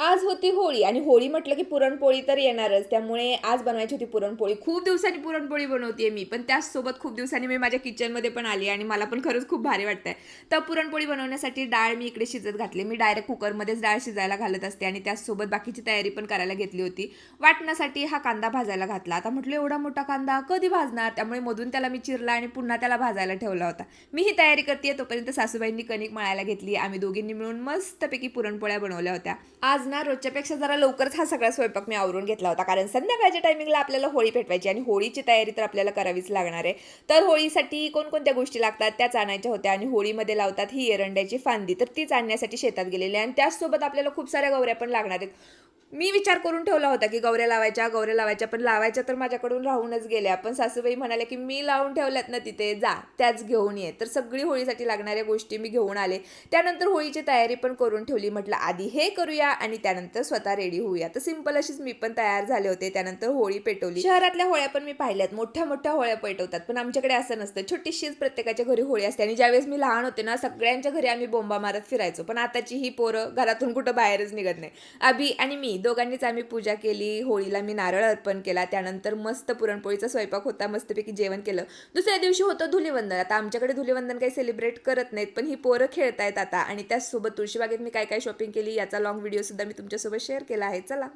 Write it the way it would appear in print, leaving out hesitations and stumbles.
आज होती होळी आणि होळी म्हटलं की पुरणपोळी तर येणारच. त्यामुळे आज बनवायची होती पुरणपोळी. खूप दिवसांनी पुरणपोळी बनवतेय मी, पण त्याचसोबत खूप दिवसांनी मी माझ्या किचनमध्ये पण आली आणि मला पण खरंच खूप भारी वाटतंय. तर पुरणपोळी बनवण्यासाठी डाळ मी इकडे शिजत घातली. मी डायरेक्ट कुकरमध्येच डाळ शिजायला घालत असते आणि त्याचसोबत बाकीची तयारी पण करायला घेतली होती. वाटण्यासाठी हा कांदा भाजायला घातला. आता म्हटलं एवढा मोठा कांदा कधी भाजणार? त्यामुळे मधून त्याला मी चिरला आणि पुन्हा त्याला भाजायला ठेवला होता. मी ही तयारी करतेय तोपर्यंत सासूबाईंनी कणिक मळायला घेतली. आम्ही दोघींनी मिळून मस्तपैकी पुरणपोळ्या बनवल्या होत्या. आज ना रोजच्यापेक्षा जरा लवकरच हा सगळा स्वयंपाक मी आवरून घेतला होता, कारण संध्याकाळच्या टायमिंगला आपल्याला होळी पेटवायची आणि होळीची तयारी तर आपल्याला करावीच लागणार आहे. तर होळीसाठी कोणकोणत्या गोष्टी लागतात त्याच आणायच्या होत्या आणि होळीमध्ये लावतात ही एरंड्याची फांदी, तर तीच आणण्यासाठी शेतात गेलेली आणि त्याचसोबत आपल्याला खूप साऱ्या गौऱ्या पण लागणार आहेत. मी विचार करून ठेवला होता की गौऱ्या लावायच्या, पण लावायच्या तर माझ्याकडून राहूनच गेल्या. पण सासूबाई म्हणाल्या की मी लावून ठेवल्यात ना तिथे, जा त्याच घेऊन ये. तर सगळी होळीसाठी लागणाऱ्या गोष्टी मी घेऊन आले. त्यानंतर होळीची तयारी पण करून ठेवली. म्हटलं आधी हे करूया आणि त्यानंतर स्वतः रेडी होऊया. तर सिंपल अशीच मी पण तयार झाले होते. त्यानंतर होळी पेटवली. शहरातल्या होळ्या पण मी पाहिल्यात, मोठ्या मोठ्या होळ्या पेटवतात, पण आमच्याकडे असं नसतं. छोटीशीच प्रत्येकाच्या घरी होळी असते आणि ज्यावेळेस मी लहान होते ना, सगळ्यांच्या घरी आम्ही बोंबा मारत फिरायचो. पण आताची ही पोरं घरातून कुठं बाहेरच निघत नाही. अभि आणि मी दोघांनीच आम्ही पूजा केली. होळीला मी नारळ अर्पण केला. त्यानंतर मस्त पुरणपोळीचा स्वयंपाक होता, मस्तपैकी जेवण केलं. दुसऱ्या दिवशी होतं धुलीवंदन. आता आमच्याकडे धुलीवंदन काही सेलिब्रेट करत नाहीत, पण ही पोरं खेळतायत आता. आणि त्याचसोबत तुळशीबागेत मी काय काय शॉपिंग केली याचा लॉंग व्हिडिओ सुद्धा मी तुमच्यासोबत शेअर केला आहे. चला.